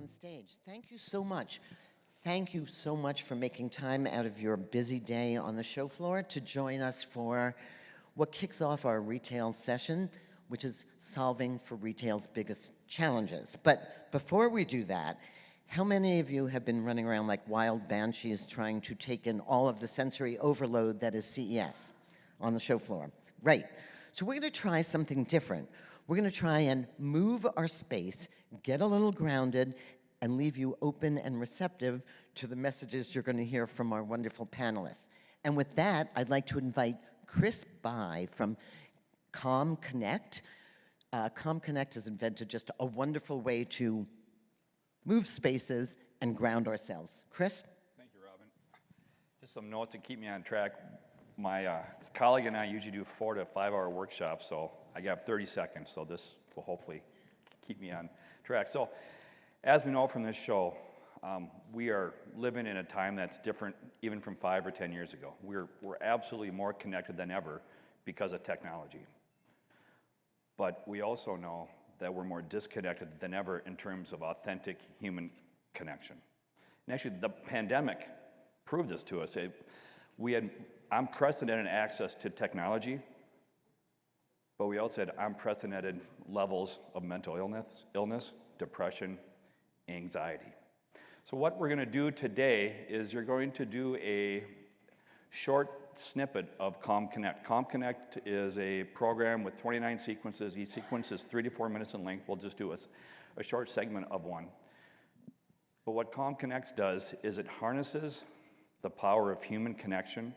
on stage. Thank you so much. Thank you so much for making time out of your busy day on the show floor to join us for what kicks off our retail session, which is solving for retail's biggest challenges. But before we do that, how many of you have been running around like wild banshees trying to take in all of the sensory overload that is CES on the show floor? Right. So we're going to try something different. We're going to try and move our space, get a little grounded, and leave you open and receptive to the messages you're going to hear from our wonderful panelists. And with that, I'd like to invite Chris Bai from Calm Connect. Calm Connect has invented just a wonderful way to move spaces and ground ourselves. Chris? Thank you, Robin. Just some notes to keep me on track. My colleague and I usually do 4 to 5 hour workshops, so I got 30 seconds, so this will hopefully keep me on track. So, as we know from this show, we are living in a time that's different even from 5 or 10 years ago. We're absolutely more connected than ever because of technology. But we also know that we're more disconnected than ever in terms of authentic human connection. And actually, the pandemic proved this to us. We had unprecedented access to technology, but we also had unprecedented levels of mental illness, depression, anxiety. So what we're going to do today is you're going to do a short snippet of Calm Connect. Calm Connect is a program with 29 sequences. Each sequence is 3 to 4 minutes in length. We'll just do a short segment of one. But what Calm Connect does is it harnesses the power of human connection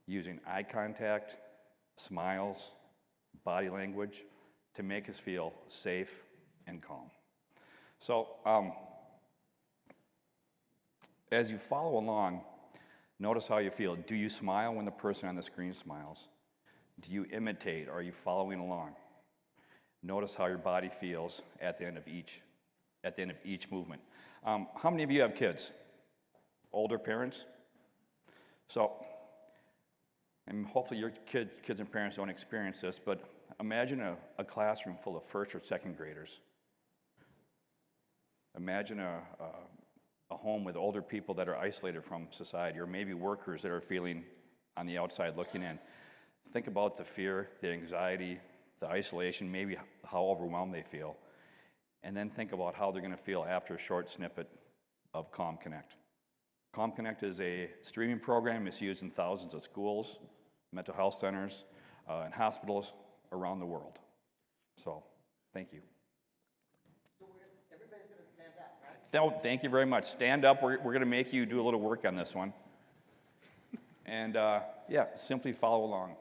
using eye contact, smiles, body language to make us feel safe and calm. So, as you follow along, notice how you feel. Do you smile when the person on the screen smiles? Do you imitate? Are you following along? Notice how your body feels at the end of each movement. How many of you have kids? Older parents? So, and hopefully your kids and parents don't experience this, but imagine a classroom full of first or second graders. Imagine a home with older people that are isolated from society, or maybe workers that are feeling on the outside looking in. Think about the fear, the anxiety, the isolation, maybe how overwhelmed they feel. And then think about how they're going to feel after a short snippet of Calm Connect. Calm Connect is a streaming program. It's used in thousands of schools, mental health centers, and hospitals around the world. So, thank you. So everybody's going to stand up, right? Thank you very much. Stand up. We're going to make you do a little work on this one. And yeah, simply follow along.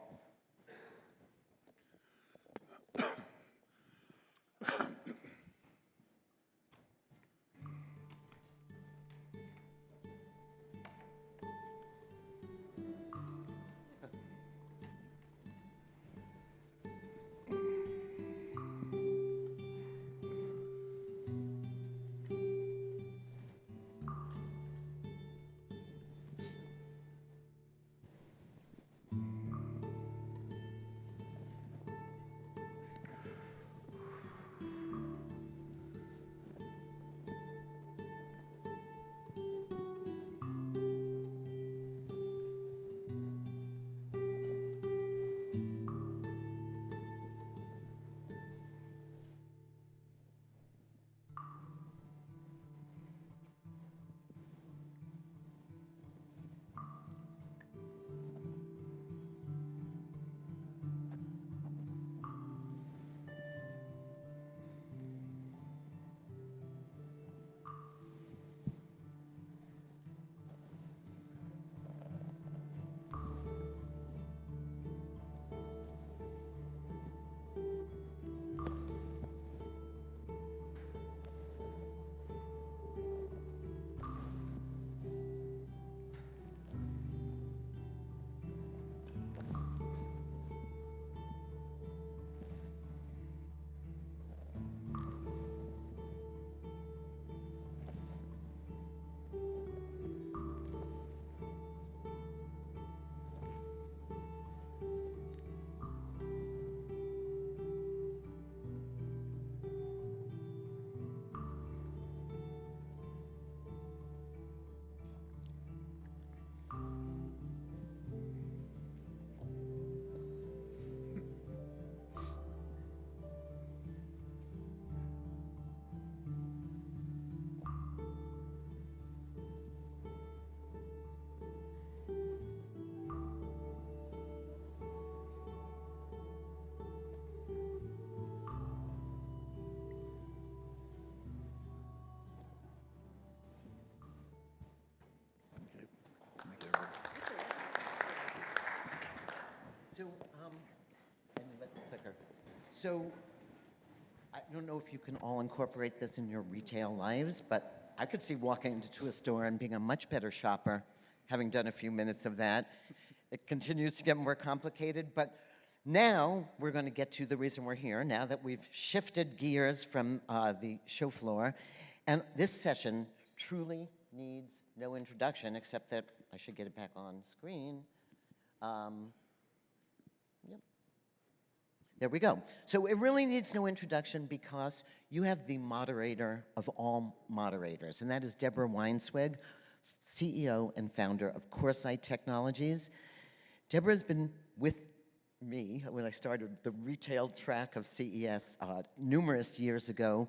So I don't know if you can all incorporate this in your retail lives, but I could see walking into a store and being a much better shopper, having done a few minutes of that. It continues to get more complicated, but now we're going to get to the reason we're here, now that we've shifted gears from the show floor. And this session truly needs no introduction, except that I should get it back on screen. Yep. There we go. So it really needs no introduction because you have the moderator of all moderators, and that is Deborah Weinswig, CEO and founder of Coresight Technologies. Deborah's been with me when I started the retail track of CES numerous years ago,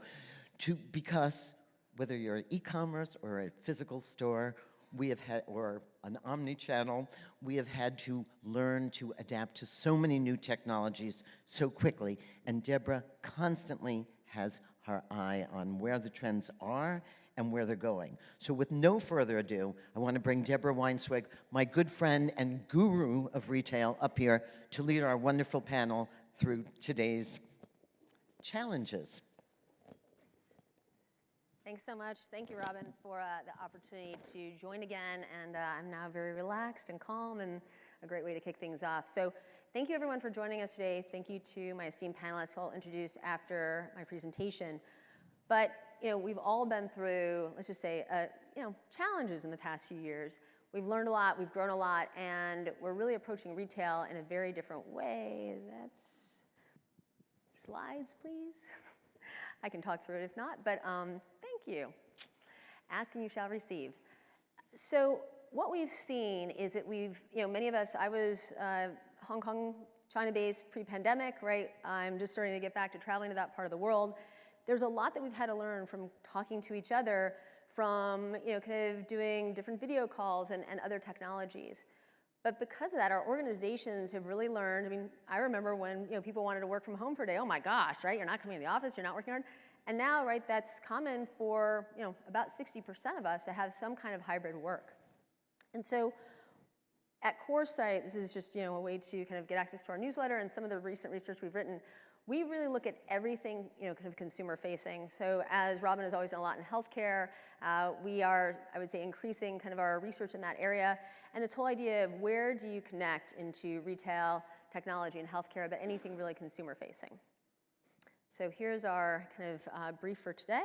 because whether you're an e-commerce or a physical store, we have had, or an omni-channel, we have had to learn to adapt to so many new technologies so quickly, and Deborah constantly has her eye on where the trends are and where they're going. So with no further ado, I want to bring Deborah Weinswig, my good friend and guru of retail, up here to lead our wonderful panel through today's challenges. Thanks so much. Thank you, Robin, for the opportunity to join again. And I'm now very relaxed and calm, and a great way to kick things off. So thank you, everyone, for joining us today. Thank you to my esteemed panelists who I'll introduce after my presentation. But we've all been through, let's just say, challenges in the past few years. We've learned a lot, we've grown a lot, and we're really approaching retail in a very different way. That's slides, please. I can talk through it if not, but thank you. Ask and you shall receive. So what we've seen is that many of us, I was Hong Kong, China-based pre-pandemic, right? I'm just starting to get back to traveling to that part of the world. There's a lot that we've had to learn from talking to each other, from kind of doing different video calls and other technologies. But because of that, our organizations have really learned. I mean, I remember when people wanted to work from home for a day. Oh my gosh, right? You're not coming to the office. You're not working hard. And now, right, that's common for about 60% of us to have some kind of hybrid work. And so, at Coresight, this is just a way to kind of get access to our newsletter and some of the recent research we've written. We really look at everything, kind of consumer facing. So as Robin has always done a lot in healthcare, we are, I would say, increasing kind of our research in that area. And this whole idea of where do you connect into retail, technology, and healthcare, but anything really consumer facing. So here's our kind of brief for today.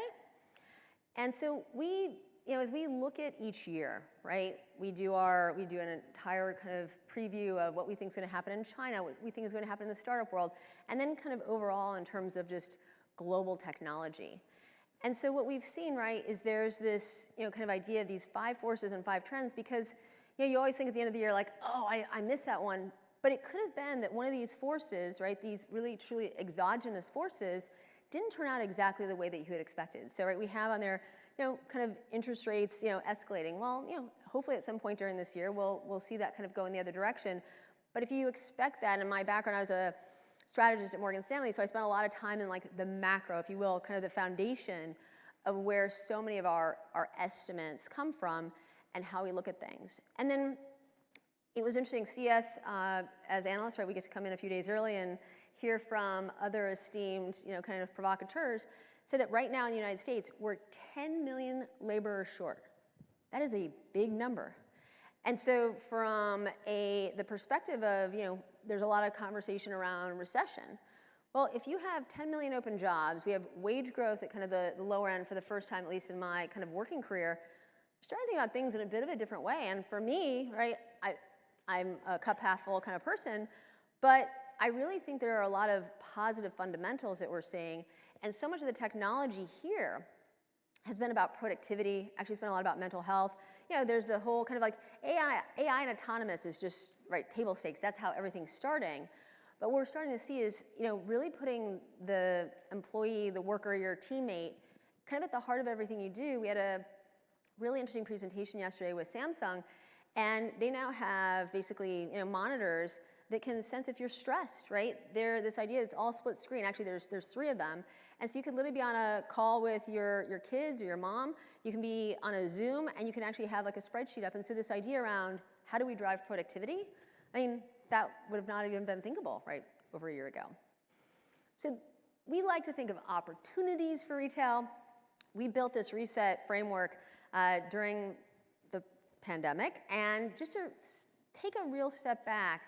And so we, as we look at each year, right, we do an entire kind of preview of what we think is going to happen in China, what we think is going to happen in the startup world, and then kind of overall in terms of just global technology. And so what we've seen, right, is there's this, kind of idea of these 5 forces and 5 trends, because, you always think at the end of the year, like, oh, I missed that one. But it could have been that one of these forces, right, these really, truly exogenous forces, didn't turn out exactly the way that you had expected. So, right, we have on there, kind of interest rates, escalating. Well, hopefully at some point during this year, we'll see that kind of go in the other direction. But if you expect that, in my background, I was a strategist at Morgan Stanley, so I spent a lot of time in like the macro, if you will, kind of the foundation of where so many of our estimates come from and how we look at things. And then it was interesting to see us as analysts, right? We get to come in a few days early and hear from other esteemed, kind of provocateurs, say that right now in the United States, we're 10 million laborers short. That is a big number. And so from the perspective of, there's a lot of conversation around recession. Well, if you have 10 million open jobs, we have wage growth at kind of the lower end for the first time, at least in my kind of working career, I'm starting to think about things in a bit of a different way. And for me, right, I'm a cup half full kind of person, but I really think there are a lot of positive fundamentals that we're seeing. And so much of the technology here has been about productivity. Actually, it's been a lot about mental health. There's the whole kind of like AI and autonomous is just, right, table stakes. That's how everything's starting. But what we're starting to see is, really putting the employee, the worker, your teammate, kind of at the heart of everything you do. We had a really interesting presentation yesterday with Samsung, and they now have basically, monitors that can sense if you're stressed, right? This idea, it's all split screen. Actually, there's 3 of them. And so you could literally be on a call with your kids or your mom. You can be on a Zoom, and you can actually have like a spreadsheet up. And so this idea around how do we drive productivity, I mean, that would have not even been thinkable, right, over a year ago. So we like to think of opportunities for retail. We built this reset framework during the pandemic, and just to take a real step back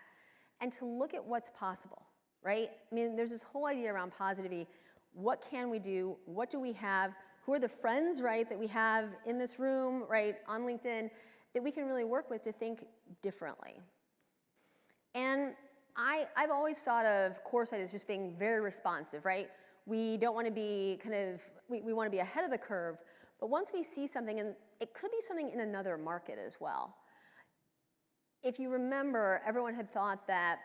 and to look at what's possible, right? I mean, there's this whole idea around positivity. What can we do? What do we have? Who are the friends, right, that we have in this room, right, on LinkedIn, that we can really work with to think differently? And I've always thought of Coresight as just being very responsive, right? We don't want to be we want to be ahead of the curve, but once we see something, and it could be something in another market as well. If you remember, everyone had thought that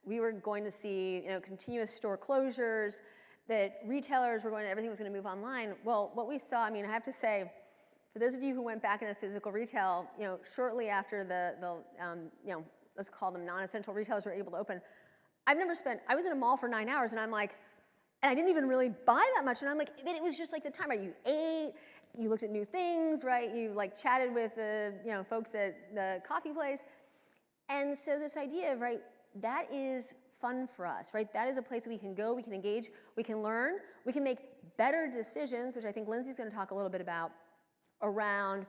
we were going to see, continuous store closures, that retailers were everything was going to move online. Well, what we saw, I mean, I have to say, for those of you who went back into physical retail, shortly after let's call them non-essential retailers were able to open, I was in a mall for 9 hours, and I'm like, and I didn't even really buy that much, and I'm like, then it was just like the time, right? You ate, you looked at new things, right? You chatted with the folks at the coffee place, and so this idea of, right, that is fun for us, right? That is a place we can go, we can engage, we can learn, we can make better decisions, which I think Lindsey's going to talk a little bit about, around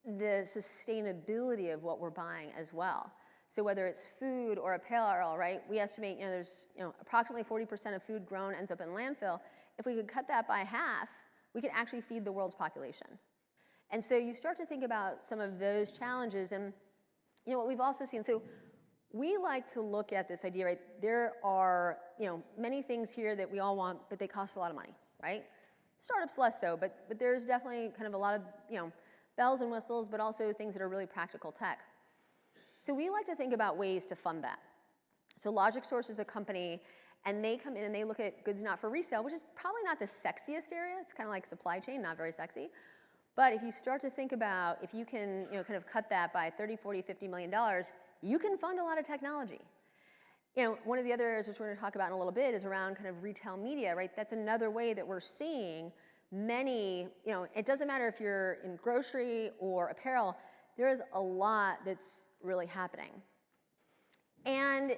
the sustainability of what we're buying as well. So whether it's food or apparel, right? We estimate, there's approximately 40% of food grown ends up in landfill. If we could cut that by half, we could actually feed the world's population. And so you start to think about some of those challenges, and what we've also seen. So we like to look at this idea, right? There are many things here that we all want, but they cost a lot of money, right? Startups less so, but there's definitely kind of a lot of bells and whistles, but also things that are really practical tech. So we like to think about ways to fund that. So Logic Source is a company, and they come in and they look at goods not for resale, which is probably not the sexiest area. It's kind of like supply chain, not very sexy. But if you start to think about, if you can kind of cut that by $30, $40, $50 million, you can fund a lot of technology. One of the other areas which we're going to talk about in a little bit is around kind of retail media, right? That's another way that we're seeing many, it doesn't matter if you're in grocery or apparel, there is a lot that's really happening. And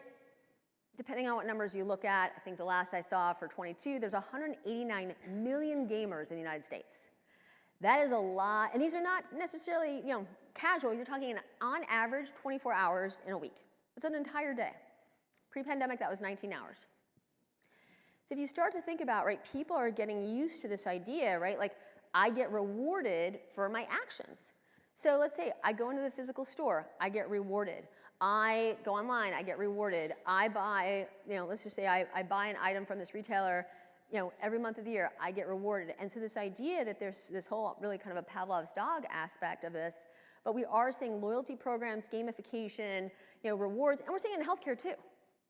depending on what numbers you look at, I think the last I saw for 22, there's 189 million gamers in the United States. That is a lot, and these are not necessarily, casual. You're talking on average 24 hours in a week. It's an entire day. Pre-pandemic, that was 19 hours. So if you start to think about, right, people are getting used to this idea, right? Like, I get rewarded for my actions. So let's say I go into the physical store, I get rewarded. I go online, I get rewarded. I buy, let's just say I buy an item from this retailer, every month of the year, I get rewarded. And so this idea that there's this whole really kind of a Pavlov's dog aspect of this, but we are seeing loyalty programs, gamification, rewards, and we're seeing it in healthcare too,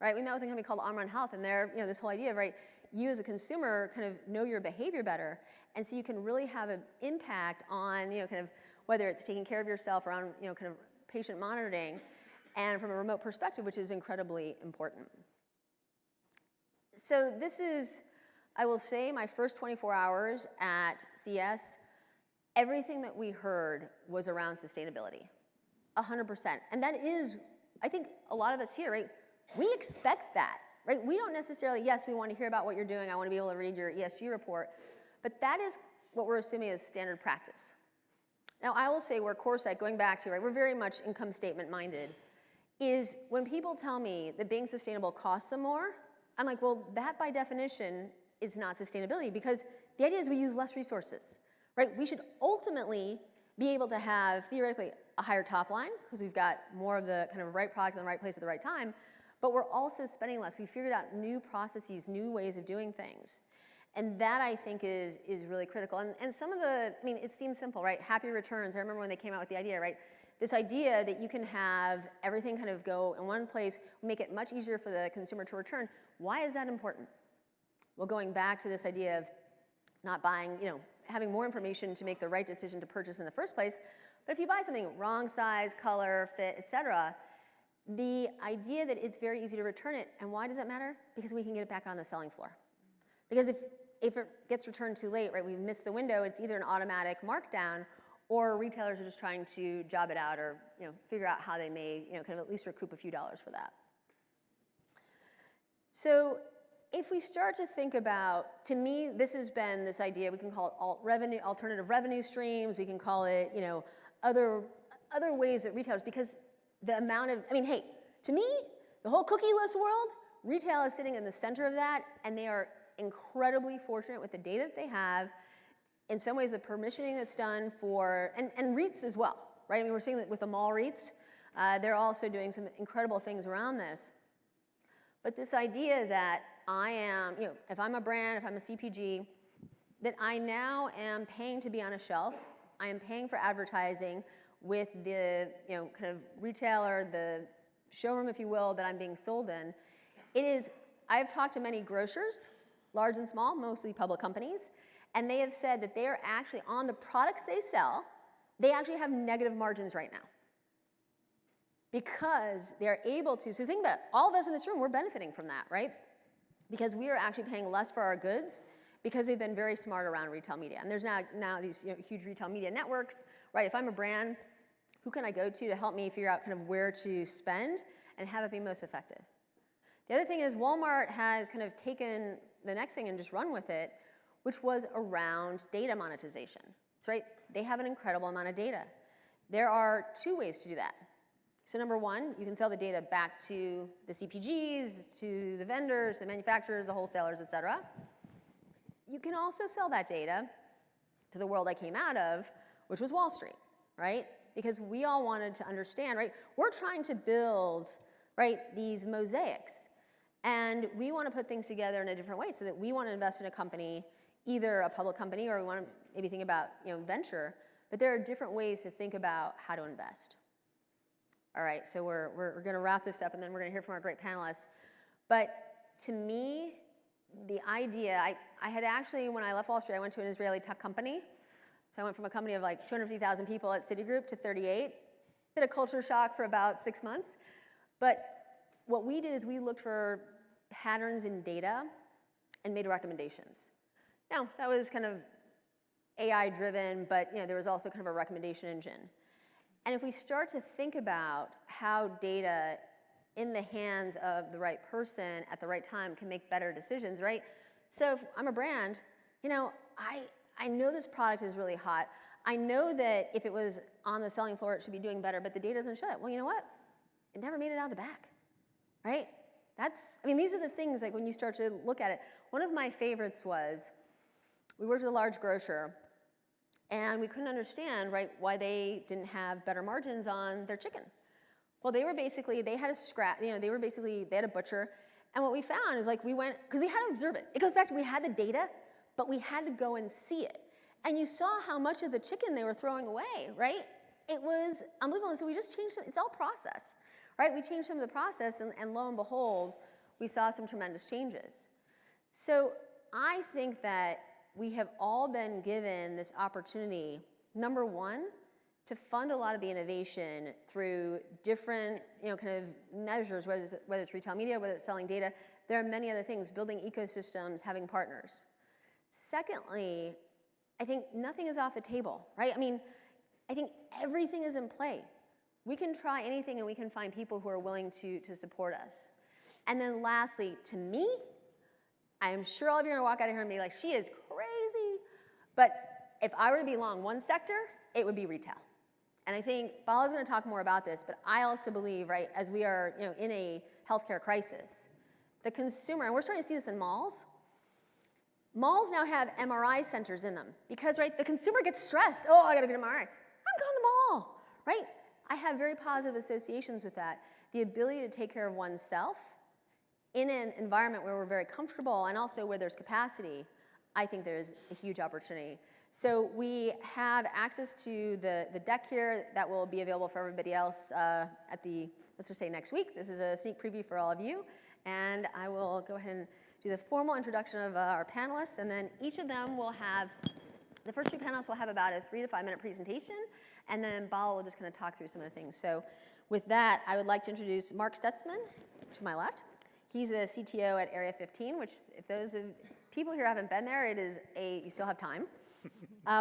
right? We met with a company called Omron Health, and they're, this whole idea of, right, you as a consumer kind of know your behavior better, and so you can really have an impact on, kind of whether it's taking care of yourself around, kind of patient monitoring, and from a remote perspective, which is incredibly important. So this is, I will say, my first 24 hours at CS, everything that we heard was around sustainability, 100%. And that is, I think a lot of us here, right, we expect that, right? We don't necessarily, yes, we want to hear about what you're doing, I want to be able to read your ESG report, but that is what we're assuming is standard practice. Now, I will say where Coresight, going back to, right, we're very much income statement minded, is when people tell me that being sustainable costs them more, I'm like, well, that by definition is not sustainability, because the idea is we use less resources, right? We should ultimately be able to have, theoretically, a higher top line, because we've got more of the kind of right product in the right place at the right time, but we're also spending less. We figured out new processes, new ways of doing things. And that, I think, is really critical. And some of the, I mean, it seems simple, right? Happy returns. I remember when they came out with the idea, right? This idea that you can have everything kind of go in one place, make it much easier for the consumer to return. Why is that important? Well, going back to this idea of not buying, having more information to make the right decision to purchase in the first place. But if you buy something wrong size, color, fit, etc., the idea that it's very easy to return it, and why does that matter? Because we can get it back on the selling floor. Because if it gets returned too late, right, we missed the window, it's either an automatic markdown, or retailers are just trying to job it out or figure out how they may kind of at least recoup a few dollars for that. So if we start to think about, to me, this has been this idea, we can call it alternative revenue streams, we can call it, other ways that retailers, because the amount of, hey, to me, the whole cookie-less world, retail is sitting in the center of that, and they are incredibly fortunate with the data that they have. In some ways, the permissioning that's done for, and REITs as well, right? We're seeing that with the mall REITs, they're also doing some incredible things around this. But this idea that I am, if I'm a brand, if I'm a CPG, that I now am paying to be on a shelf, I am paying for advertising with the, kind of retailer, the showroom, if you will, that I'm being sold in. I've talked to many grocers, large and small, mostly public companies, and they have said that they are actually, on the products they sell, they actually have negative margins right now. Because they're able to, so think about it, all of us in this room, we're benefiting from that, right? Because we are actually paying less for our goods because they've been very smart around retail media. And there's now these huge retail media networks, right? If I'm a brand, who can I go to help me figure out kind of where to spend and have it be most effective? The other thing is Walmart has kind of taken the next thing and just run with it, which was around data monetization. So, right, they have an incredible amount of data. There are two ways to do that. So number one, you can sell the data back to the CPGs, to the vendors, the manufacturers, the wholesalers, et cetera. You can also sell that data to the world I came out of, which was Wall Street, right? Because we all wanted to understand, right? We're trying to build, right, these mosaics. And we want to put things together in a different way so that we want to invest in a company, either a public company or we want to maybe think about, venture. But there are different ways to think about how to invest. All right, so we're going to wrap this up, and then we're going to hear from our great panelists. But to me, the idea, I had actually, when I left Wall Street, I went to an Israeli tech company. So I went from a company of like 250,000 people at Citigroup to 38. Bit of culture shock for about 6 months. But what we did is we looked for patterns in data and made recommendations. Now, that was kind of AI-driven, but there was also kind of a recommendation engine. And if we start to think about how data in the hands of the right person at the right time can make better decisions, right? So if I'm a brand, I know this product is really hot. I know that if it was on the selling floor, it should be doing better, but the data doesn't show that. Well, you know what? It never made it out of the back, right? These are the things, like when you start to look at it. One of my favorites was, we worked with a large grocer, and we couldn't understand, right, why they didn't have better margins on their chicken. Well, they had a scrap, they had a butcher, and what we found is we went, because we had to observe it. It goes back to we had the data, but we had to go and see it. And you saw how much of the chicken they were throwing away, right? It was unbelievable. And so we just changed some, it's all process, right? We changed some of the process, and lo and behold, we saw some tremendous changes. So I think that we have all been given this opportunity, number one, to fund a lot of the innovation through different, kind of measures, whether it's retail media, whether it's selling data. There are many other things, building ecosystems, having partners. Secondly, I think nothing is off the table, right? I think everything is in play. We can try anything and we can find people who are willing to support us. And then lastly, to me, I am sure all of you are going to walk out of here and be like, she is crazy. But if I were to be long one sector, it would be retail. And I think Bala's going to talk more about this, but I also believe, right, as we are in a healthcare crisis, the consumer, and we're starting to see this in malls, malls now have MRI centers in them because, right, the consumer gets stressed. Oh, I got to get an MRI. I'm going to the mall, right? I have very positive associations with that. The ability to take care of oneself in an environment where we're very comfortable and also where there's capacity, I think there's a huge opportunity. So we have access to the deck here that will be available for everybody else let's just say next week. This is a sneak preview for all of you. And I will go ahead and do the formal introduction of our panelists, and then each of them will have, the first two panelists will have about a 3 to 5 minute presentation, and then Bala will just kind of talk through some of the things. So with that, I would like to introduce Mark Stutzman to my left. He's a CTO at Area 15, which if those of people here haven't been there, you still have time.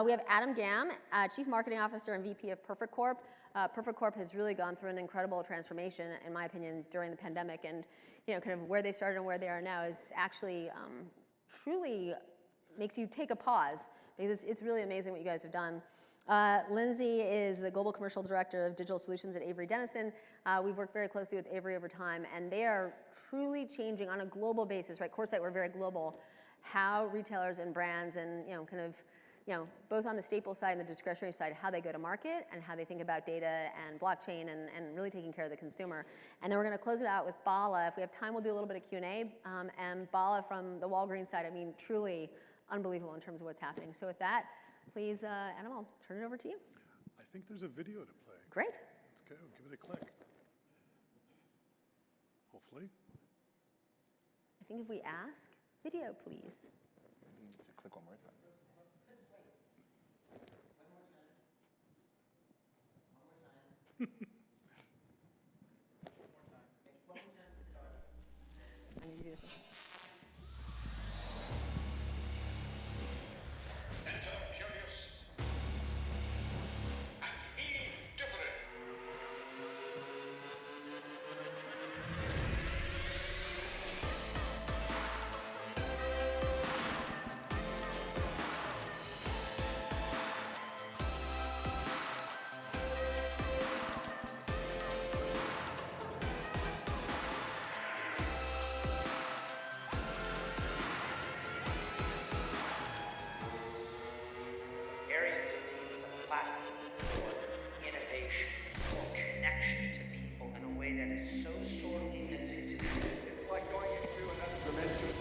We have Adam Gam, Chief Marketing Officer and VP of Perfect Corp. Perfect Corp has really gone through an incredible transformation, in my opinion, during the pandemic. And kind of where they started and where they are now is actually truly makes you take a pause, because it's really amazing what you guys have done. Lindsey is the Global Commercial Director of Digital Solutions at Avery Dennison. We've worked very closely with Avery over time, and they are truly changing on a global basis, right? Coresight, we're very global, how retailers and brands and, kind of, both on the staple side and the discretionary side, how they go to market and how they think about data and blockchain and really taking care of the consumer. And then we're going to close it out with Bala. If we have time, we'll do a little bit of Q&A. And Bala from the Walgreens side, I mean, truly unbelievable in terms of what's happening. So with that, please, Adam, I'll turn it over to you. I think there's a video to play. Great. Let's go. Give it a click. Hopefully. I think if we ask, video, please. Click one more time. I need you to do this. Area 15 is a platform for innovation, for connection to people in a way that is so sorely missing today. It's like going into another dimension.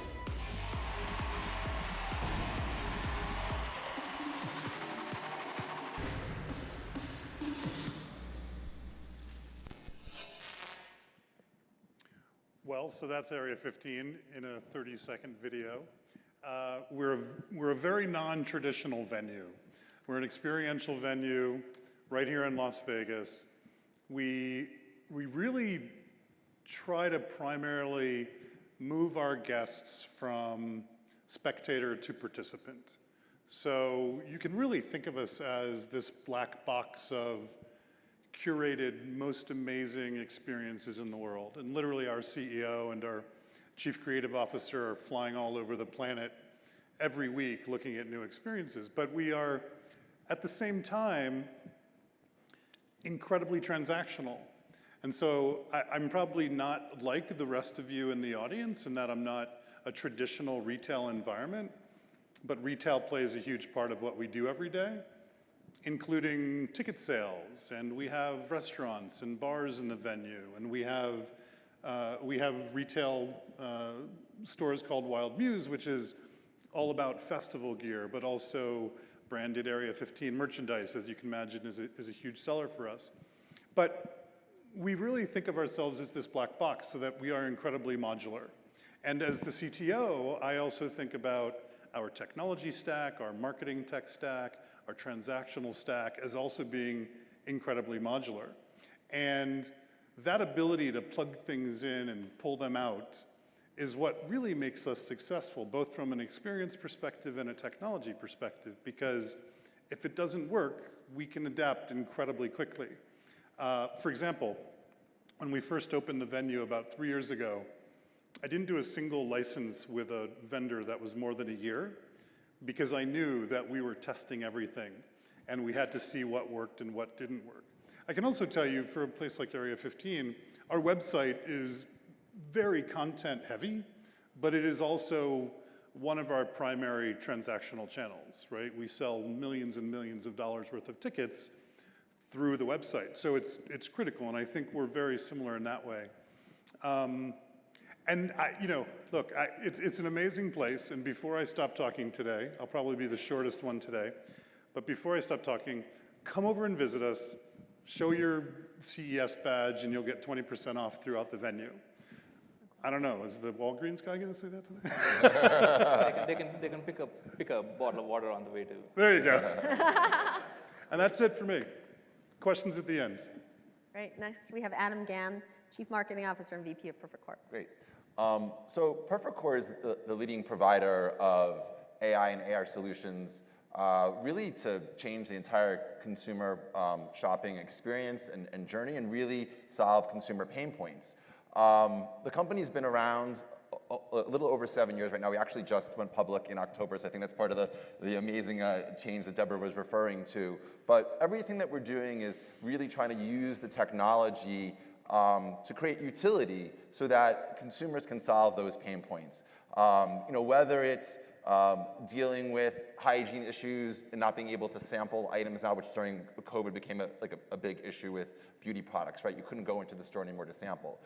Well, so that's Area 15 in a 30-second video. We're a very non-traditional venue. We're an experiential venue right here in Las Vegas. We really try to primarily move our guests from spectator to participant. So you can really think of us as this black box of curated, most amazing experiences in the world. And literally our CEO and our Chief Creative Officer are flying all over the planet every week looking at new experiences. But we are, at the same time, incredibly transactional. And so I'm probably not like the rest of you in the audience in that I'm not a traditional retail environment, but retail plays a huge part of what we do every day, including ticket sales, and we have restaurants and bars in the venue, and we have retail stores called Wild Muse, which is all about festival gear, but also branded Area 15 merchandise, as you can imagine, is a huge seller for us. But we really think of ourselves as this black box so that we are incredibly modular. And as the CTO, I also think about our technology stack, our marketing tech stack, our transactional stack as also being incredibly modular. And that ability to plug things in and pull them out is what really makes us successful, both from an experience perspective and a technology perspective, because if it doesn't work, we can adapt incredibly quickly. For example, when we first opened the venue about 3 years ago, I didn't do a single license with a vendor that was more than a year, because I knew that we were testing everything, and we had to see what worked and what didn't work. I can also tell you, for a place like Area 15, our website is very content heavy, but it is also one of our primary transactional channels, right? We sell millions and millions of dollars worth of tickets through the website. So it's critical, and I think we're very similar in that way. And look, it's an amazing place, and before I stop talking today, I'll probably be the shortest one today, but before I stop talking, come over and visit us, show your CES badge, and you'll get 20% off throughout the venue. I don't know, is the Walgreens guy gonna say that today? they can pick a bottle of water on the way too. There you go. And that's it for me. Questions at the end. Great. Next, we have Adam Gann, Chief Marketing Officer and VP of Perfect Corp. Great. So Perfect Corp is the leading provider of AI and AR solutions, really to change the entire consumer shopping experience and journey and really solve consumer pain points. The company's been around a little over 7 years right now. We actually just went public in October, so I think that's part of the amazing change that Deborah was referring to. But everything that we're doing is really trying to use the technology to create utility so that consumers can solve those pain points. Whether it's dealing with hygiene issues and not being able to sample items now, which during COVID became a big issue with beauty products, right? You couldn't go into the store anymore to sample.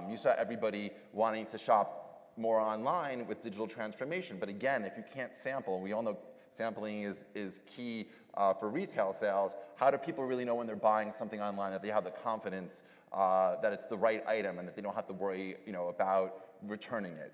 You saw everybody wanting to shop more online with digital transformation. But again, if you can't sample, we all know sampling is key for retail sales. How do people really know when they're buying something online that they have the confidence that it's the right item and that they don't have to worry about returning it?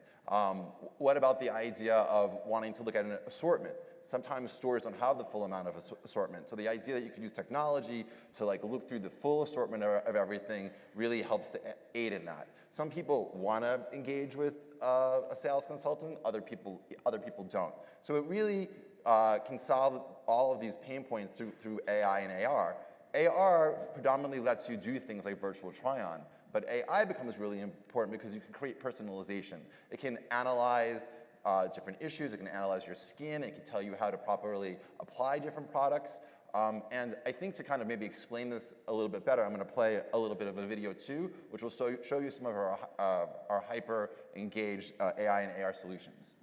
What about the idea of wanting to look at an assortment? Sometimes stores don't have the full amount of assortment. So the idea that you can use technology to look through the full assortment of everything really helps to aid in that. Some people want to engage with a sales consultant, other people don't. So it really can solve all of these pain points through AI and AR. AR predominantly lets you do things like virtual try-on, but AI becomes really important because you can create personalization. It can analyze different issues, it can analyze your skin, it can tell you how to properly apply different products. And I think to kind of maybe explain this a little bit better, I'm going to play a little bit of a video too, which will show you some of our hyper-engaged AI and AR solutions.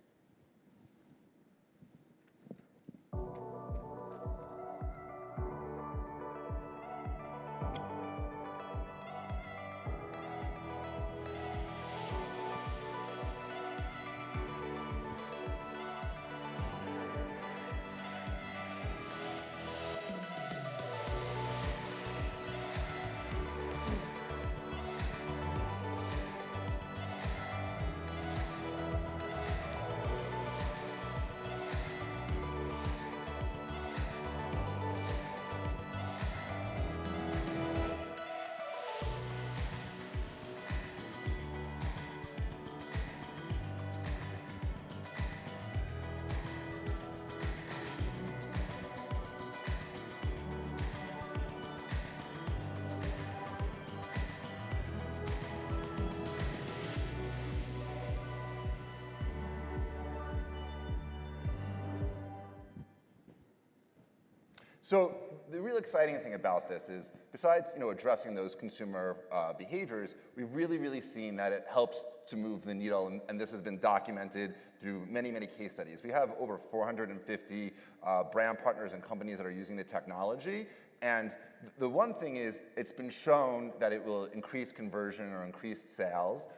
So the real exciting thing about this is, besides addressing those consumer behaviors, we've really seen that it helps to move the needle, and this has been documented through many case studies. We have over 450 brand partners and companies that are using the technology, and the one thing is, it's been shown that it will increase conversion or increase sales.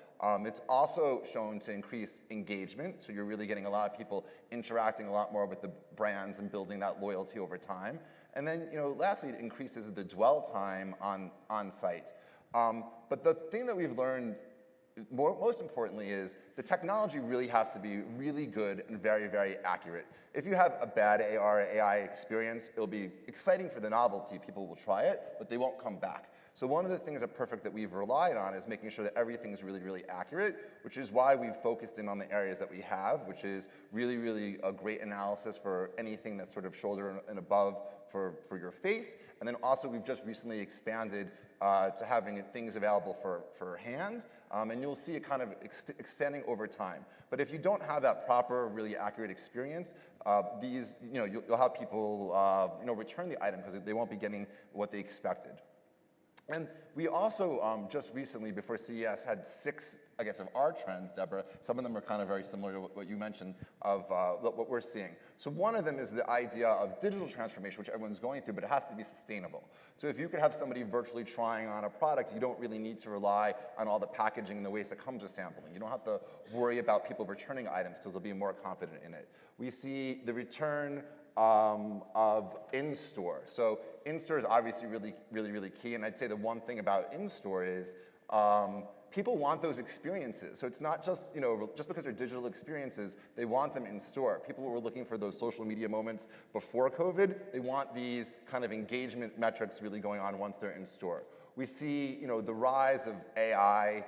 It's also shown to increase engagement, so you're really getting a lot of people interacting a lot more with the brands and building that loyalty over time. And then, lastly, it increases the dwell time on site. But the thing that we've learned most importantly is the technology really has to be really good and very accurate. If you have a bad AR or AI experience, it'll be exciting for the novelty. People will try it, but they won't come back. So one of the things at Perfect that we've relied on is making sure that everything's really accurate, which is why we've focused in on the areas that we have, which is really a great analysis for anything that's sort of shoulder and above for your face. And then also we've just recently expanded to having things available for hand, and you'll see it kind of extending over time. But if you don't have that proper, really accurate experience, you'll have people return the item because they won't be getting what they expected. And we also just recently, before CES, had 6, I guess, of our trends, Deborah. Some of them are kind of very similar to what you mentioned of what we're seeing. So one of them is the idea of digital transformation, which everyone's going through, but it has to be sustainable. So if you could have somebody virtually trying on a product, you don't really need to rely on all the packaging and the waste that comes with sampling. You don't have to worry about people returning items because they'll be more confident in it. We see the return of in-store. So in-store is obviously really key, and I'd say the one thing about in-store is people want those experiences. So it's not just, just because they're digital experiences, they want them in store. People were looking for those social media moments before COVID. They want these kind of engagement metrics really going on once they're in store. We see, the rise of AI,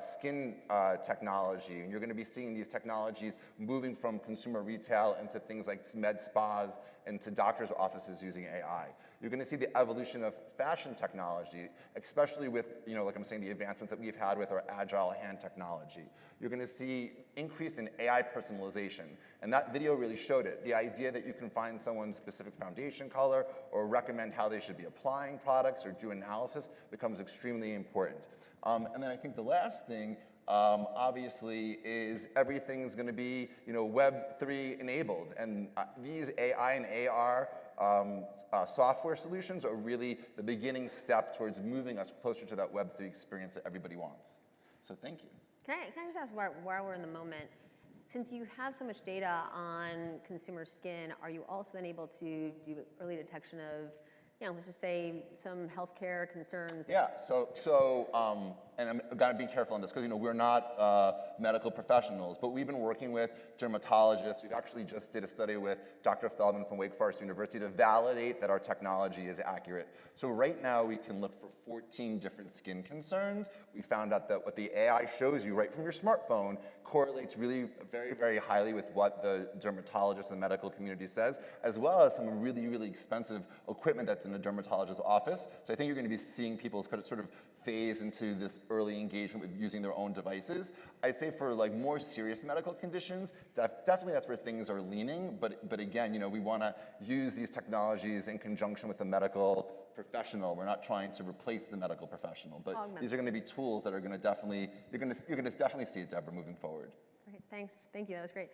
skin technology, and you're going to be seeing these technologies moving from consumer retail into things like med spas into doctors' offices using AI. You're going to see the evolution of fashion technology, especially with, like I'm saying, the advancements that we've had with our agile hand technology. You're going to see increase in AI personalization. And that video really showed it. The idea that you can find someone's specific foundation color or recommend how they should be applying products or do analysis becomes extremely important. And then I think the last thing, obviously, is everything's going to be, Web3 enabled. And these AI and AR software solutions are really the beginning step towards moving us closer to that Web3 experience that everybody wants. So thank you. Can I just ask while we're in the moment, since you have so much data on consumer skin, are you also then able to do early detection of, let's just say some healthcare concerns? Yeah, and I'm gonna be careful on this because we're not medical professionals, but we've been working with dermatologists. We've actually just did a study with Dr. Feldman from Wake Forest University to validate that our technology is accurate. So right now we can look for 14 different skin concerns. We found out that what the AI shows you right from your smartphone correlates really very, very highly with what the dermatologist and the medical community says, as well as some really, really expensive equipment that's in a dermatologist's office. So I think you're going to be seeing people sort of phase into this early engagement with using their own devices. I'd say for like more serious medical conditions, definitely that's where things are leaning. But again, we want to use these technologies in conjunction with the medical professional. We're not trying to replace the medical professional, but these are going to be tools that are going to definitely you're going to definitely see it, Deborah, moving forward. Great, thanks. Thank you. That was great.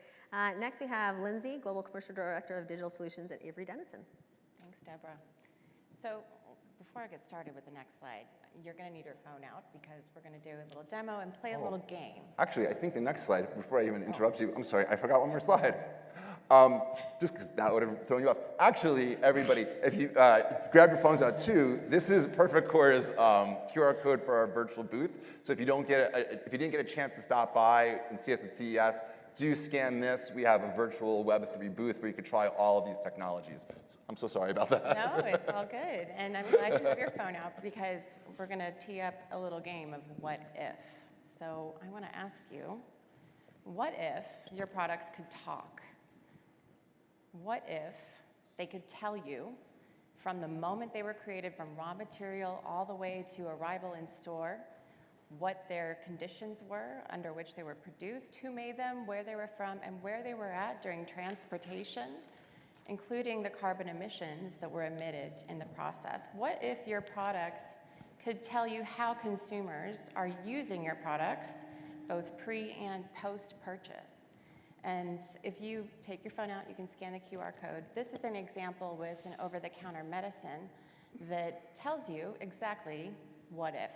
Next, we have Lindsey, Global Commercial Director of Digital Solutions at Avery Dennison. Thanks, Deborah. So before I get started with the next slide, you're going to need your phone out because we're going to do a little demo and play a little game. Actually, I think the next slide, before I even interrupt you, I'm sorry, I forgot one more slide. Just because that would have thrown you off. Actually, everybody, if you grab your phones out too, this is Perfect Core's QR code for our virtual booth. So if you didn't get a chance to stop by and see us at CES, do scan this. We have a virtual Web3 booth where you could try all of these technologies. I'm so sorry about that. No, it's all good. And I'm glad you have your phone out because we're going to tee up a little game of what if. So I want to ask you, what if your products could talk? What if they could tell you from the moment they were created, from raw material all the way to arrival in store, what their conditions were under which they were produced, who made them, where they were from, and where they were at during transportation, including the carbon emissions that were emitted in the process? What if your products could tell you how consumers are using your products, both pre and post-purchase? And if you take your phone out, you can scan the QR code. This is an example with an over-the-counter medicine that tells you exactly what if.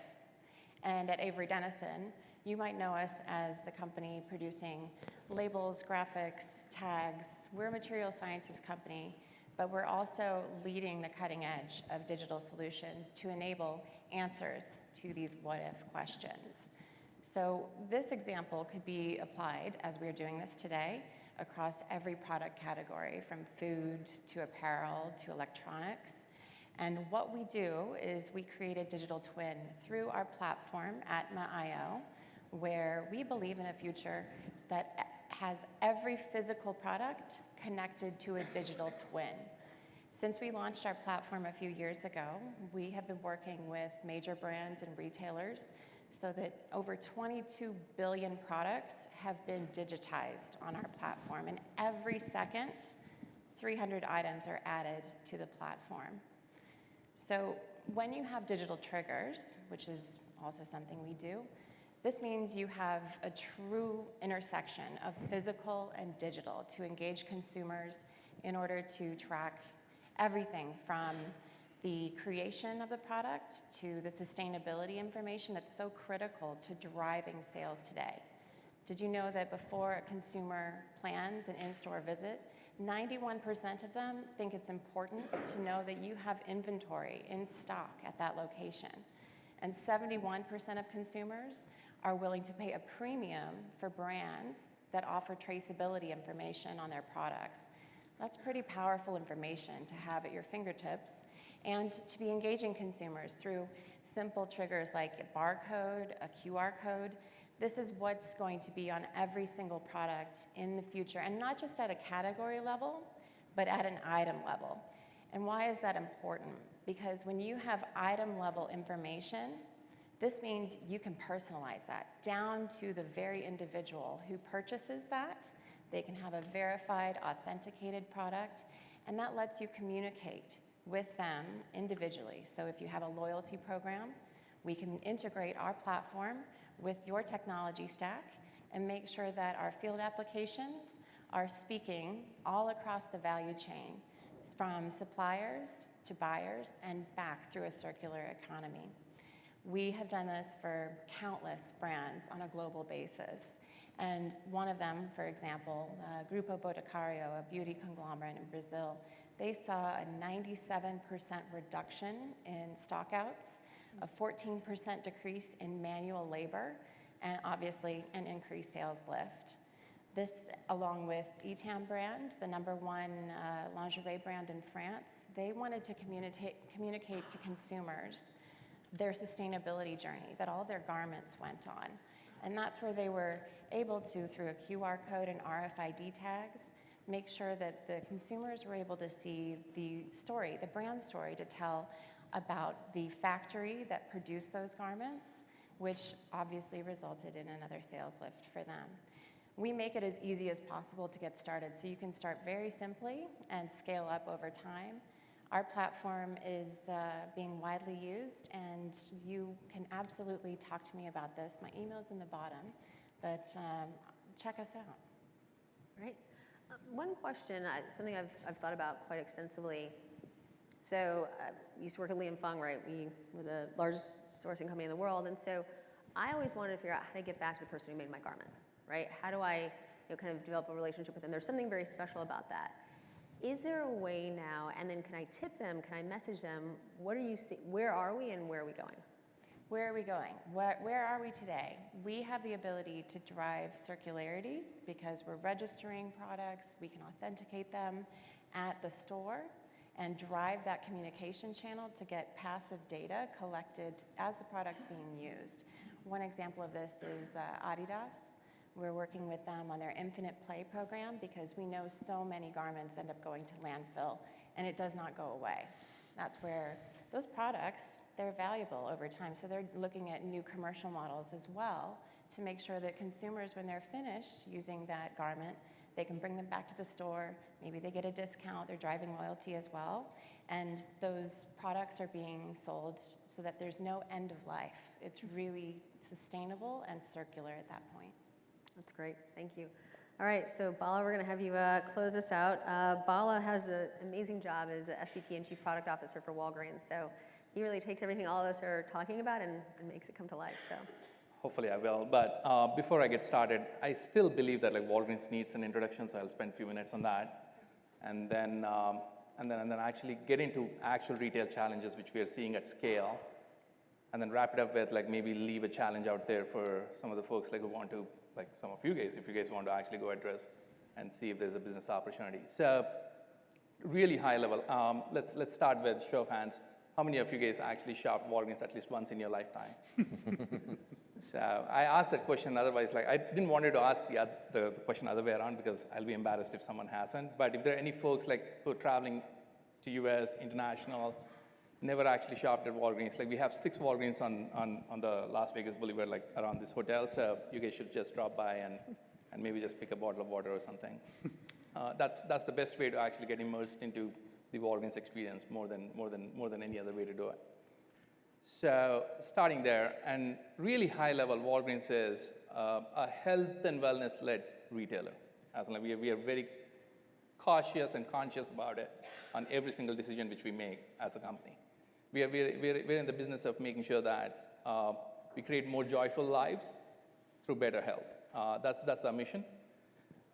And at Avery Dennison, you might know us as the company producing labels, graphics, tags. We're a material sciences company, but we're also leading the cutting edge of digital solutions to enable answers to these what-if questions. So this example could be applied, as we're doing this today, across every product category, from food to apparel to electronics. And what we do is we create a digital twin through our platform Atma.io, where we believe in a future that has every physical product connected to a digital twin. Since we launched our platform a few years ago, we have been working with major brands and retailers so that over 22 billion products have been digitized on our platform. And every second, 300 items are added to the platform. So when you have digital triggers, which is also something we do, this means you have a true intersection of physical and digital to engage consumers in order to track everything from the creation of the product to the sustainability information that's so critical to driving sales today. Did you know that before a consumer plans an in-store visit, 91% of them think it's important to know that you have inventory in stock at that location? And 71% of consumers are willing to pay a premium for brands that offer traceability information on their products. That's pretty powerful information to have at your fingertips, and to be engaging consumers through simple triggers like a barcode, a QR code. This is what's going to be on every single product in the future, and not just at a category level, but at an item level. And why is that important? Because when you have item level information, this means you can personalize that down to the very individual who purchases that. They can have a verified, authenticated product, and that lets you communicate with them individually. So if you have a loyalty program, we can integrate our platform with your technology stack and make sure that our field applications are speaking all across the value chain, from suppliers to buyers and back through a circular economy. We have done this for countless brands on a global basis. And one of them, for example, Grupo Boticário, a beauty conglomerate in Brazil, they saw a 97% reduction in stockouts, a 14% decrease in manual labor, and obviously an increased sales lift. This, along with Etam brand, the #1 lingerie brand in France, they wanted to communicate to consumers their sustainability journey that all their garments went on. And that's where they were able to, through a QR code and RFID tags, make sure that the consumers were able to see the story, the brand story, to tell about the factory that produced those garments, which obviously resulted in another sales lift for them. We make it as easy as possible to get started, so you can start very simply and scale up over time. Our platform is being widely used, and you can absolutely talk to me about this. My email's in the bottom, but check us out. Right. One question, something I've thought about quite extensively. So I used to work at Li & Fung, right? We were the largest sourcing company in the world, and so I always wanted to figure out how to get back to the person who made my garment, right? How do I kind of develop a relationship with them? There's something very special about that. Is there a way now, and then can I tip them, can I message them, what are you see, where are we and where are we going? Where are we going? Where are we today? We have the ability to drive circularity because we're registering products, we can authenticate them at the store and drive that communication channel to get passive data collected as the product's being used. One example of this is Adidas. We're working with them on their Infinite Play program because we know so many garments end up going to landfill, and it does not go away. That's where those products, they're valuable over time, so they're looking at new commercial models as well to make sure that consumers, when they're finished using that garment, they can bring them back to the store, maybe they get a discount, they're driving loyalty as well, and those products are being sold so that there's no end of life. It's really sustainable and circular at that point. That's great, thank you. All right, so Bala, we're gonna have you close us out. Bala has an amazing job as the SVP and Chief Product Officer for Walgreens, so he really takes everything all of us are talking about and makes it come to life, so. Hopefully I will, but before I get started, I still believe that like Walgreens needs an introduction, so I'll spend a few minutes on that. And then actually get into actual retail challenges which we are seeing at scale. And then wrap it up with like maybe leave a challenge out there for some of the folks like who want to, like some of you guys, if you guys want to actually go address and see if there's a business opportunity. So really high level, let's start with show of hands. How many of you guys actually shopped Walgreens at least once in your lifetime? So I asked that question otherwise, like I didn't want to ask the question other way around because I'll be embarrassed if someone hasn't. But if there are any folks like who are traveling to US, international, never actually shopped at Walgreens, like we have 6 Walgreens on the Las Vegas Boulevard, like around this hotel, so you guys should just drop by and maybe just pick a bottle of water or something. That's the best way to actually get immersed into the Walgreens experience more than any other way to do it. So starting there, and really high level, Walgreens is a health and wellness-led retailer. As in, we are very cautious and conscious about it on every single decision which we make as a company. We're in the business of making sure that we create more joyful lives through better health. That's our mission,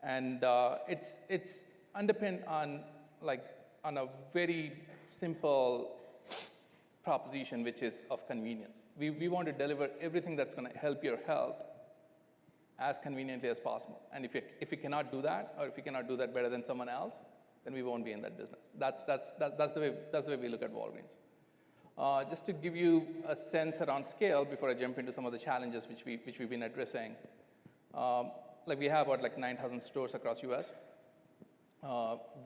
and it's underpinned on a very simple proposition, which is of convenience. We want to deliver everything that's going to help your health as conveniently as possible. And if you cannot do that, or if you cannot do that better than someone else, then we won't be in that business. That's the way we look at Walgreens. Just to give you a sense around scale before I jump into some of the challenges which we've been addressing. We have about 9,000 stores across US,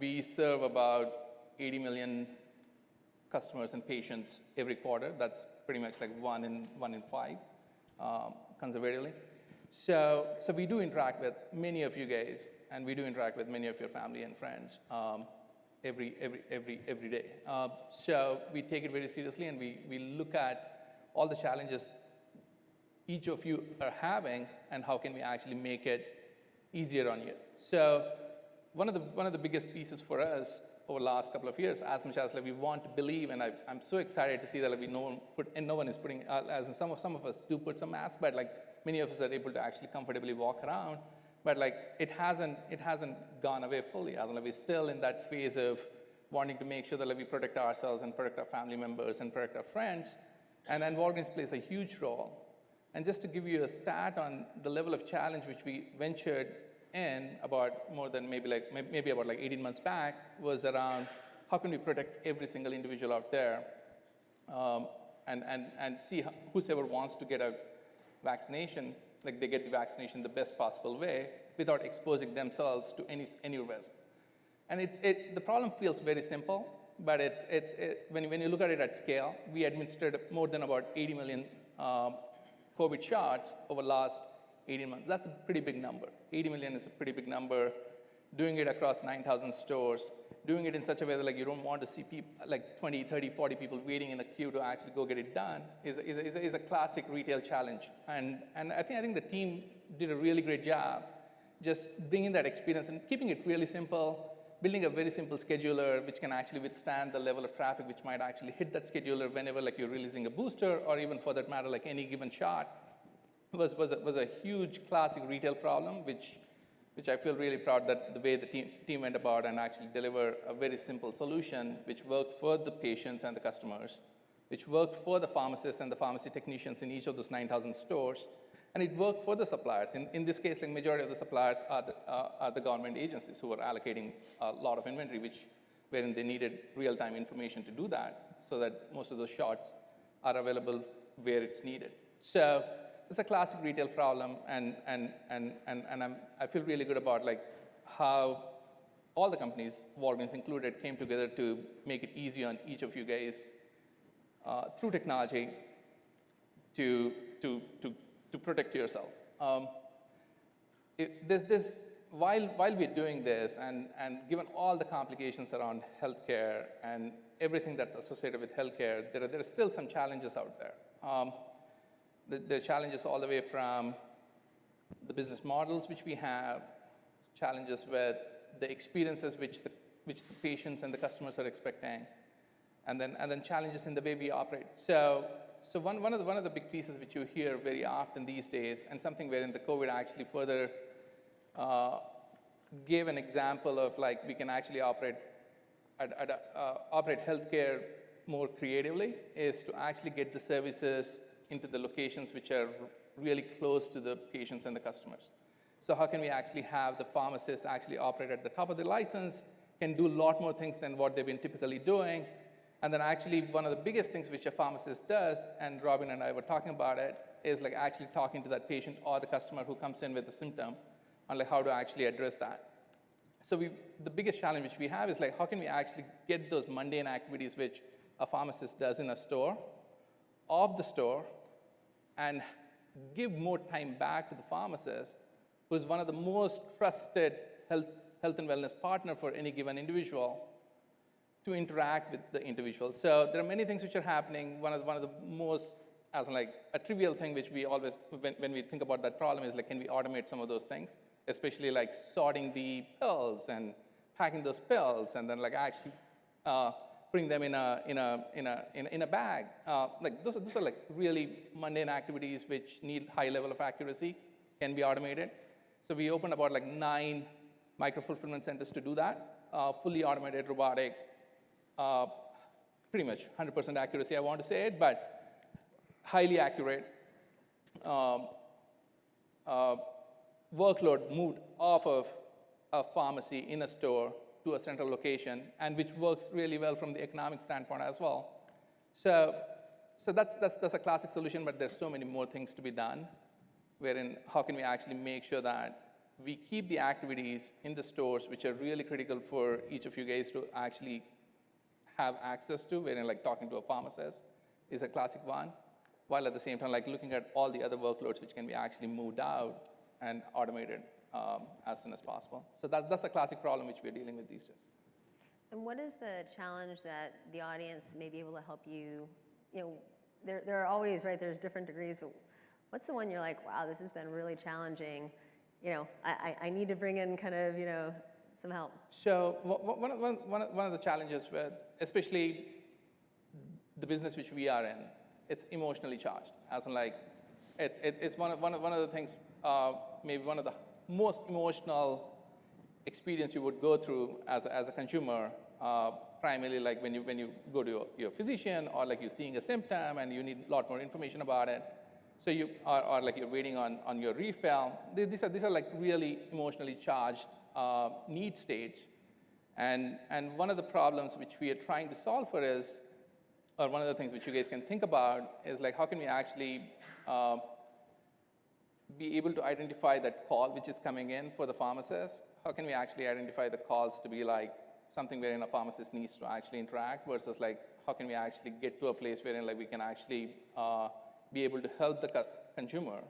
We serve about 80 million customers and patients every quarter. That's pretty much like one in five, conservatively. So we do interact with many of you guys, and we do interact with many of your family and friends every day. So we take it very seriously, and we look at all the challenges each of you are having, and how can we actually make it easier on you. So one of the biggest pieces for us over the last couple of years, as much as like we want to believe, and I'm so excited to see that like no one is putting, as in some of us do put some masks, but like many of us are able to actually comfortably walk around, but like it hasn't gone away fully. As in, like, we're still in that phase of wanting to make sure that like we protect ourselves and protect our family members and protect our friends, and Walgreens plays a huge role. And just to give you a stat on the level of challenge which we ventured in about more than maybe about 18 months back, was around how can we protect every single individual out there, and see whoever wants to get a vaccination, like they get the vaccination the best possible way without exposing themselves to any risk. And the problem feels very simple, but when you look at it at scale, we administered more than about 80 million COVID shots over the last 18 months. That's a pretty big number. 80 million is a pretty big number. Doing it across 9,000 stores, doing it in such a way that like you don't want to see people, like 20, 30, 40 people waiting in a queue to actually go get it done is a classic retail challenge. And I think the team did a really great job just bringing that experience and keeping it really simple, building a very simple scheduler which can actually withstand the level of traffic which might actually hit that scheduler whenever like you're releasing a booster, or even for that matter, like any given shot, was a huge classic retail problem, which I feel really proud that the way the team went about and actually deliver a very simple solution which worked for the patients and the customers, which worked for the pharmacists and the pharmacy technicians in each of those 9,000 stores, and it worked for the suppliers. In this case, like majority of the suppliers are the government agencies who are allocating a lot of inventory, wherein they needed real-time information to do that, so that most of those shots are available where it's needed. So it's a classic retail problem, and I feel really good about like how all the companies, Walgreens included, came together to make it easy on each of you guys through technology to protect yourself. While we're doing this, and given all the complications around healthcare and everything that's associated with healthcare, there are still some challenges out there. There are challenges all the way from the business models which we have, challenges with the experiences which the patients and the customers are expecting, and then challenges in the way we operate. So one of the big pieces which you hear very often these days, and something wherein the COVID actually further gave an example of like we can actually operate healthcare more creatively, is to actually get the services into the locations which are really close to the patients and the customers. So how can we actually have the pharmacists actually operate at the top of the license, can do a lot more things than what they've been typically doing, and then actually one of the biggest things which a pharmacist does, and Robin and I were talking about it, is like actually talking to that patient or the customer who comes in with a symptom, and like how to actually address that. So the biggest challenge which we have is like how can we actually get those mundane activities which a pharmacist does in a store, off the store, and give more time back to the pharmacist, who's one of the most trusted health and wellness partner for any given individual, to interact with the individual. So there are many things which are happening. One of the most, as in like a trivial thing which we always, when we think about that problem, is like, can we automate some of those things, especially like sorting the pills and packing those pills, and then like actually putting them in a bag. Like those are like really mundane activities which need high level of accuracy, can be automated. So we opened about like 9 micro-fulfillment centers to do that, fully automated, robotic, pretty much 100% accuracy, I want to say it, but highly accurate. Workload moved off of a pharmacy in a store to a central location, and which works really well from the economic standpoint as well. So that's a classic solution, but there's so many more things to be done, wherein how can we actually make sure that we keep the activities in the stores, which are really critical for each of you guys to actually have access to, wherein like talking to a pharmacist is a classic one, while at the same time like looking at all the other workloads which can be actually moved out and automated as soon as possible. So that's a classic problem which we're dealing with these days. And what is the challenge that the audience may be able to help you? You know, there are always, right, there's different degrees, but what's the one you're like, wow, this has been really challenging? You know, I need to bring in kind of, you know, some help. So one of the challenges with, especially the business which we are in, it's emotionally charged. As in like, it's one of the things, maybe one of the most emotional experience you would go through as a consumer, primarily like when you go to your physician or like you're seeing a symptom and you need a lot more information about it. So you or like you're waiting on your refill. These are like really emotionally charged need states. And one of the problems which we are trying to solve for is, or one of the things which you guys can think about is like how can we actually be able to identify that call which is coming in for the pharmacist? How can we actually identify the calls to be like something wherein a pharmacist needs to actually interact versus like how can we actually get to a place wherein like we can actually be able to help the consumer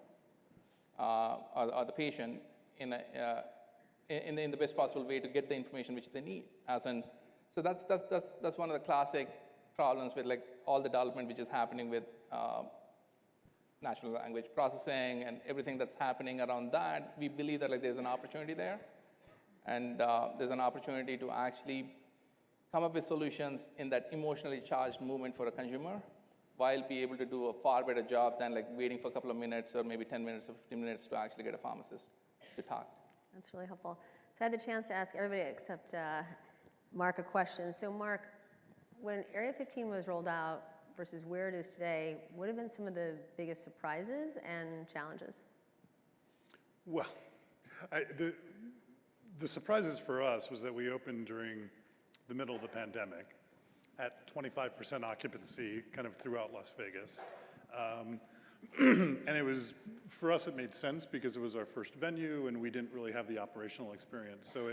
or the patient in the best possible way to get the information which they need. So that's one of the classic problems with like all the development which is happening with natural language processing and everything that's happening around that. We believe that like there's an opportunity there, and there's an opportunity to actually come up with solutions in that emotionally charged movement for a consumer, while be able to do a far better job than like waiting for a couple of minutes or maybe 10 minutes or 15 minutes to actually get a pharmacist to talk. That's really helpful. So I had the chance to ask everybody except Mark a question. So Mark, when Area 15 was rolled out versus where it is today, what have been some of the biggest surprises and challenges? Well, the surprises for us was that we opened during the middle of the pandemic at 25% occupancy kind of throughout Las Vegas. And it was, for us, it made sense because it was our first venue and we didn't really have the operational experience. So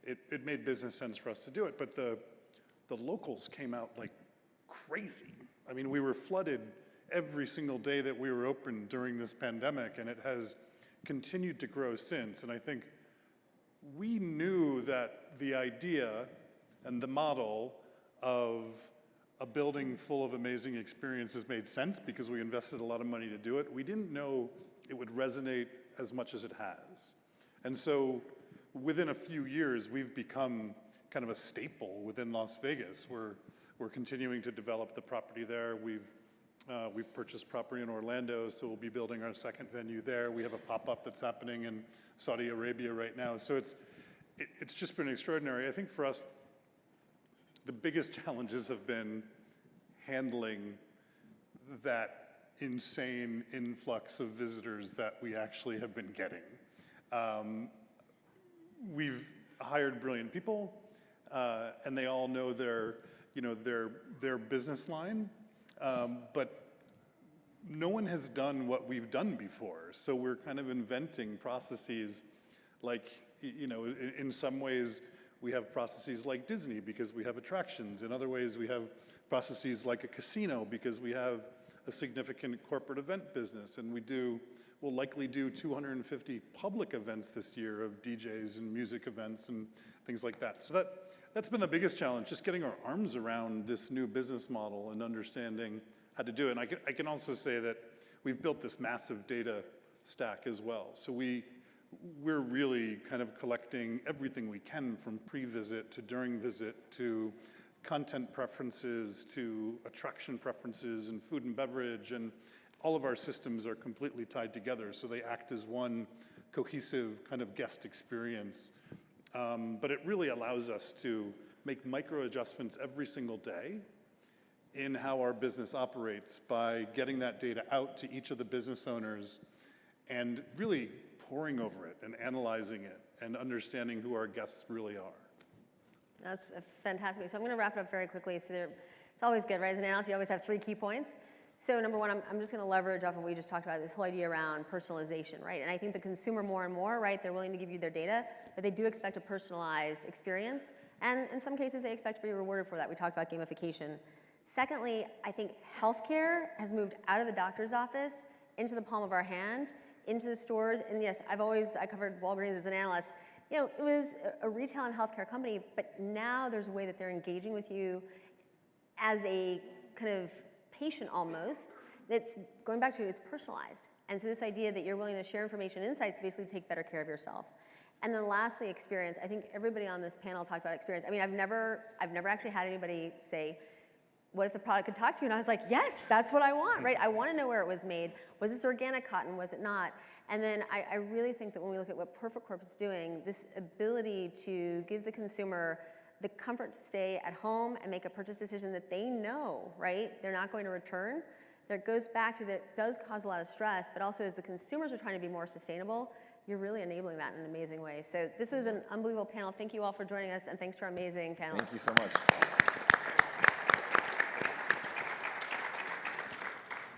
it made business sense for us to do it. But the locals came out like crazy. I mean, we were flooded every single day that we were open during this pandemic, and it has continued to grow since. And I think we knew that the idea and the model of a building full of amazing experiences made sense because we invested a lot of money to do it. We didn't know it would resonate as much as it has. And so within a few years, we've become kind of a staple within Las Vegas. We're continuing to develop the property there. We've purchased property in Orlando, so we'll be building our second venue there. We have a pop-up that's happening in Saudi Arabia right now. So it's just been extraordinary. I think for us, the biggest challenges have been handling that insane influx of visitors that we actually have been getting. We've hired brilliant people, and they all know their business line, but no one has done what we've done before. So we're kind of inventing processes like, in some ways we have processes like Disney because we have attractions. In other ways we have processes like a casino because we have a significant corporate event business, and we'll likely do 250 public events this year of DJs and music events and things like that. So that's been the biggest challenge, just getting our arms around this new business model and understanding how to do it. And I can also say that we've built this massive data stack as well. So we're really kind of collecting everything we can from pre-visit to during visit to content preferences to attraction preferences and food and beverage, and all of our systems are completely tied together, so they act as one cohesive kind of guest experience. But it really allows us to make micro adjustments every single day in how our business operates by getting that data out to each of the business owners and really poring over it and analyzing it and understanding who our guests really are. That's fantastic. So I'm going to wrap it up very quickly. So it's always good, right? As an analyst, you always have 3 key points. So number one, I'm just going to leverage off of what we just talked about, this whole idea around personalization, right? And I think the consumer more and more, right, they're willing to give you their data, but they do expect a personalized experience. And in some cases, they expect to be rewarded for that. We talked about gamification. Secondly, I think healthcare has moved out of the doctor's office into the palm of our hand, into the stores. And yes, I covered Walgreens as an analyst. You know, it was a retail and healthcare company, but now there's a way that they're engaging with you as a kind of patient almost, that's going back to it's personalized. And so this idea that you're willing to share information and insights to basically take better care of yourself. And then lastly, experience. I think everybody on this panel talked about experience. I mean, I've never actually had anybody say, what if the product could talk to you? And I was like, yes, that's what I want, right? I want to know where it was made. Was this organic cotton? Was it not? And then I really think that when we look at what Perfect Corp is doing, this ability to give the consumer the comfort to stay at home and make a purchase decision that they know, right, they're not going to return, that goes back to that it does cause a lot of stress, but also as the consumers are trying to be more sustainable, you're really enabling that in an amazing way. So this was an unbelievable panel. Thank you all for joining us, and thanks to our amazing panelists. Thank you so much.